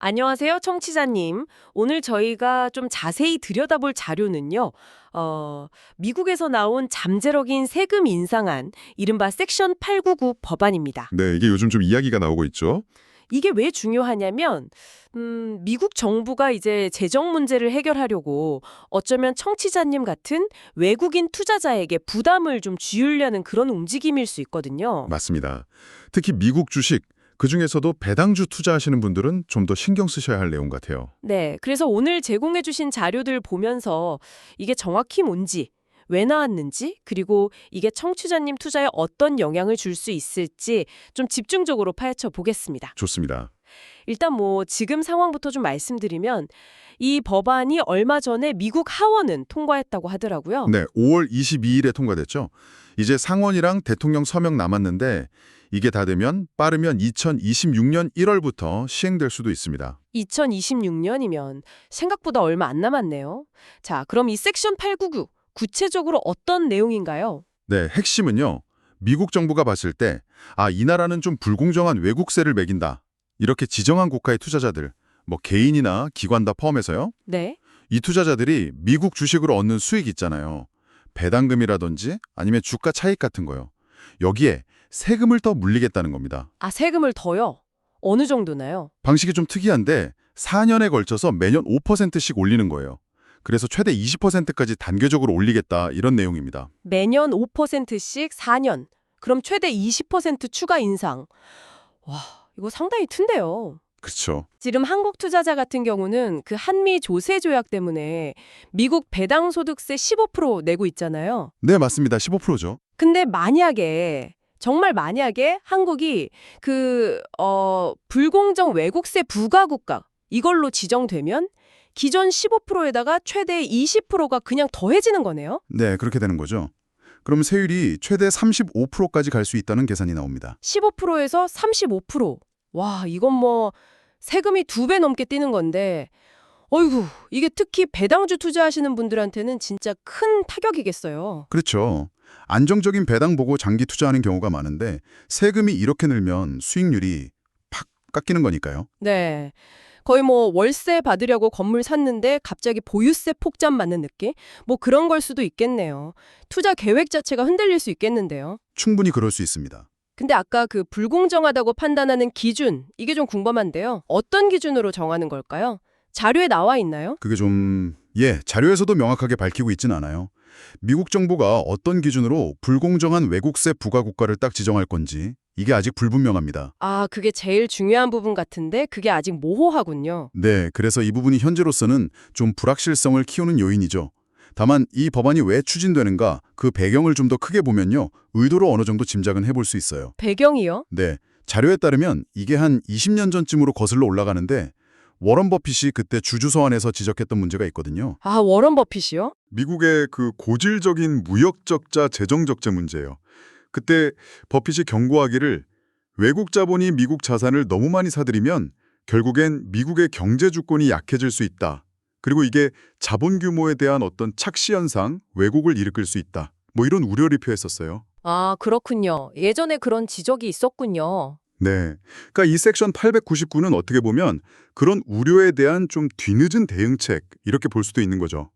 안녕하세요, 청취자님. 오늘 저희가 좀 자세히 들여다볼 자료는요, 미국에서 나온 잠재력인 세금 인상안, 이른바 섹션 899 법안입니다. 네, 이게 요즘 좀 이야기가 나오고 있죠. 이게 왜 중요하냐면, 미국 정부가 이제 재정 문제를 해결하려고 어쩌면 청취자님 같은 외국인 투자자에게 부담을 좀 지우려는 그런 움직임일 수 있거든요. 맞습니다. 특히 미국 주식, 그중에서도 배당주 투자하시는 분들은 좀 더 신경 쓰셔야 할 내용 같아요. 네, 그래서 오늘 제공해주신 자료들 보면서 이게 정확히 뭔지, 왜 나왔는지, 그리고 이게 청취자님 투자에 어떤 영향을 줄 수 있을지 좀 집중적으로 파헤쳐 보겠습니다. 좋습니다. 일단 뭐 지금 상황부터 좀 말씀드리면 이 법안이 얼마 전에 미국 하원은 통과했다고 하더라고요. 네, 5월 22일에 통과됐죠. 이제 상원이랑 대통령 서명 남았는데 이게 다 되면 빠르면 2026년 1월부터 시행될 수도 있습니다. 2026년이면 생각보다 얼마 안 남았네요. 자, 그럼 이 섹션 899 구체적으로 어떤 내용인가요? 네, 핵심은요. 미국 정부가 봤을 때 이 나라는 좀 불공정한 외국세를 매긴다. 이렇게 지정한 국가의 투자자들, 뭐 개인이나 기관 다 포함해서요. 네. 이 투자자들이 미국 주식으로 얻는 수익 있잖아요. 배당금이라든지 아니면 주가 차익 같은 거요. 여기에 세금을 더 물리겠다는 겁니다. 아, 세금을 더요? 어느 정도나요? 방식이 좀 특이한데 4년에 걸쳐서 매년 5%씩 올리는 거예요. 그래서 최대 20%까지 단계적으로 올리겠다 이런 내용입니다. 매년 5%씩 4년. 그럼 최대 20% 추가 인상. 와, 이거 상당히 튼데요. 그렇죠. 지금 한국 투자자 같은 경우는 그 한미 조세 조약 때문에 미국 배당 소득세 15% 내고 있잖아요. 네, 맞습니다. 15%죠. 근데 만약에 정말 만약에 한국이 불공정 외국세 부과 국가 이걸로 지정되면 기존 15%에다가 최대 20%가 그냥 더해지는 거네요. 네, 그렇게 되는 거죠. 그럼 세율이 최대 35%까지 갈 수 있다는 계산이 나옵니다. 15%에서 35%. 와, 이건 뭐 세금이 2배 넘게 뛰는 건데 어이구, 이게 특히 배당주 투자하시는 분들한테는 진짜 큰 타격이겠어요. 그렇죠. 안정적인 배당 보고 장기 투자하는 경우가 많은데 세금이 이렇게 늘면 수익률이 팍 깎이는 거니까요. 네. 거의 뭐 월세 받으려고 건물 샀는데 갑자기 보유세 폭탄 맞는 느낌? 뭐 그런 걸 수도 있겠네요. 투자 계획 자체가 흔들릴 수 있겠는데요. 충분히 그럴 수 있습니다. 근데 아까 그 불공정하다고 판단하는 기준, 이게 좀 궁금한데요. 어떤 기준으로 정하는 걸까요? 자료에 나와 있나요? 그게 좀, 자료에서도 명확하게 밝히고 있진 않아요. 미국 정부가 어떤 기준으로 불공정한 외국세 부과 국가를 딱 지정할 건지 이게 아직 불분명합니다. 아, 그게 제일 중요한 부분 같은데 그게 아직 모호하군요. 네, 그래서 이 부분이 현재로서는 좀 불확실성을 키우는 요인이죠. 다만 이 법안이 왜 추진되는가 그 배경을 좀 더 크게 보면요. 의도로 어느 정도 짐작은 해볼 수 있어요. 배경이요? 네, 자료에 따르면 이게 한 20년 전쯤으로 거슬러 올라가는데 워런 버핏이 그때 주주서한에서 지적했던 문제가 있거든요. 아, 워런 버핏이요? 미국의 그 고질적인 무역 적자, 재정 적자 문제예요. 그때 버핏이 경고하기를 외국 자본이 미국 자산을 너무 많이 사들이면 결국엔 미국의 경제 주권이 약해질 수 있다. 그리고 이게 자본 규모에 대한 어떤 착시 현상, 왜곡을 일으킬 수 있다. 뭐 이런 우려를 표했었어요. 아, 그렇군요. 예전에 그런 지적이 있었군요. 네. 그러니까 이 섹션 899는 어떻게 보면 그런 우려에 대한 좀 뒤늦은 대응책 이렇게 볼 수도 있는 거죠.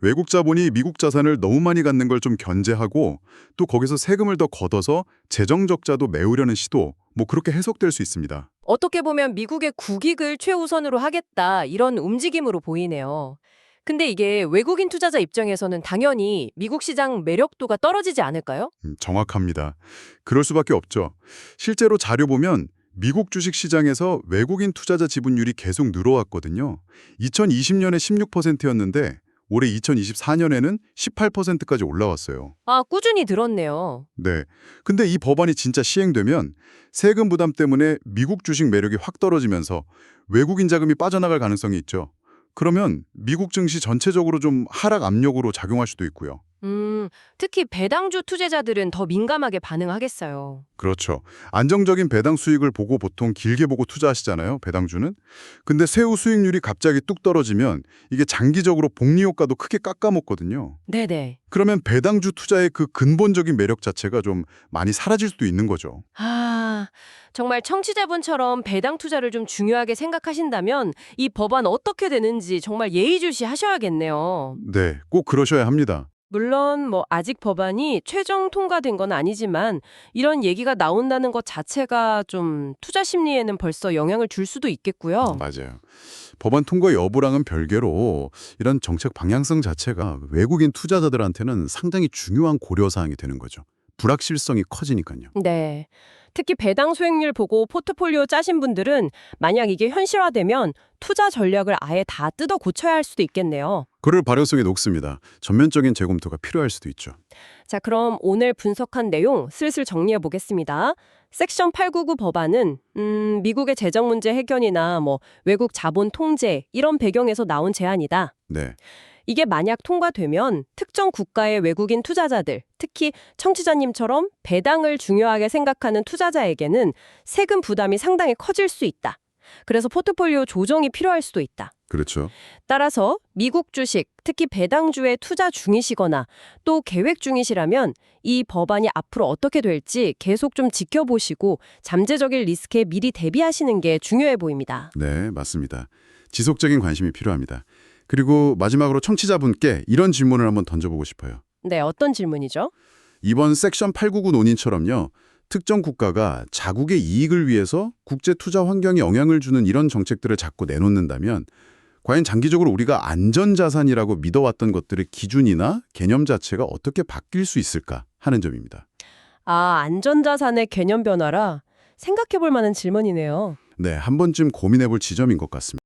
외국 자본이 미국 자산을 너무 많이 갖는 걸 좀 견제하고 또 거기서 세금을 더 걷어서 재정 적자도 메우려는 시도 뭐 그렇게 해석될 수 있습니다. 어떻게 보면 미국의 국익을 최우선으로 하겠다 이런 움직임으로 보이네요. 근데 이게 외국인 투자자 입장에서는 당연히 미국 시장 매력도가 떨어지지 않을까요? 정확합니다. 그럴 수밖에 없죠. 실제로 자료 보면 미국 주식 시장에서 외국인 투자자 지분율이 계속 늘어왔거든요. 2020년에 16%였는데 올해 2024년에는 18%까지 올라왔어요. 아, 꾸준히 늘었네요. 네. 근데 이 법안이 진짜 시행되면 세금 부담 때문에 미국 주식 매력이 확 떨어지면서 외국인 자금이 빠져나갈 가능성이 있죠. 그러면 미국 증시 전체적으로 좀 하락 압력으로 작용할 수도 있고요. 특히 배당주 투자자들은 더 민감하게 반응하겠어요. 그렇죠. 안정적인 배당 수익을 보고 보통 길게 보고 투자하시잖아요, 배당주는. 근데 새우 수익률이 갑자기 뚝 떨어지면 이게 장기적으로 복리 효과도 크게 깎아먹거든요. 네네. 그러면 배당주 투자의 그 근본적인 매력 자체가 좀 많이 사라질 수도 있는 거죠. 정말 청취자분처럼 배당 투자를 좀 중요하게 생각하신다면 이 법안 어떻게 되는지 정말 예의주시 하셔야겠네요. 네, 꼭 그러셔야 합니다. 물론 아직 법안이 최종 통과된 건 아니지만 이런 얘기가 나온다는 것 자체가 좀 투자 심리에는 벌써 영향을 줄 수도 있겠고요. 맞아요. 법안 통과 여부랑은 별개로 이런 정책 방향성 자체가 외국인 투자자들한테는 상당히 중요한 고려사항이 되는 거죠. 불확실성이 커지니까요. 네. 특히 배당 수익률 보고 포트폴리오 짜신 분들은 만약 이게 현실화되면 투자 전략을 아예 다 뜯어 고쳐야 할 수도 있겠네요. 그럴 발효성이 높습니다. 전면적인 재검토가 필요할 수도 있죠. 자, 그럼 오늘 분석한 내용 슬슬 정리해 보겠습니다. 섹션 899 법안은 미국의 재정 문제 해결이나 외국 자본 통제 이런 배경에서 나온 제안이다. 네. 이게 만약 통과되면 특정 국가의 외국인 투자자들, 특히 청취자님처럼 배당을 중요하게 생각하는 투자자에게는 세금 부담이 상당히 커질 수 있다. 그래서 포트폴리오 조정이 필요할 수도 있다. 그렇죠. 따라서 미국 주식, 특히 배당주에 투자 중이시거나 또 계획 중이시라면 이 법안이 앞으로 어떻게 될지 계속 좀 지켜보시고 잠재적인 리스크에 미리 대비하시는 게 중요해 보입니다. 네, 맞습니다. 지속적인 관심이 필요합니다. 그리고 마지막으로 청취자분께 이런 질문을 한번 던져보고 싶어요. 네, 어떤 질문이죠? 이번 섹션 899 논의처럼요. 특정 국가가 자국의 이익을 위해서 국제 투자 환경에 영향을 주는 이런 정책들을 자꾸 내놓는다면 과연 장기적으로 우리가 안전자산이라고 믿어왔던 것들의 기준이나 개념 자체가 어떻게 바뀔 수 있을까 하는 점입니다. 안전자산의 개념 변화라 생각해 볼 만한 질문이네요. 네, 한 번쯤 고민해 볼 지점인 것 같습니다.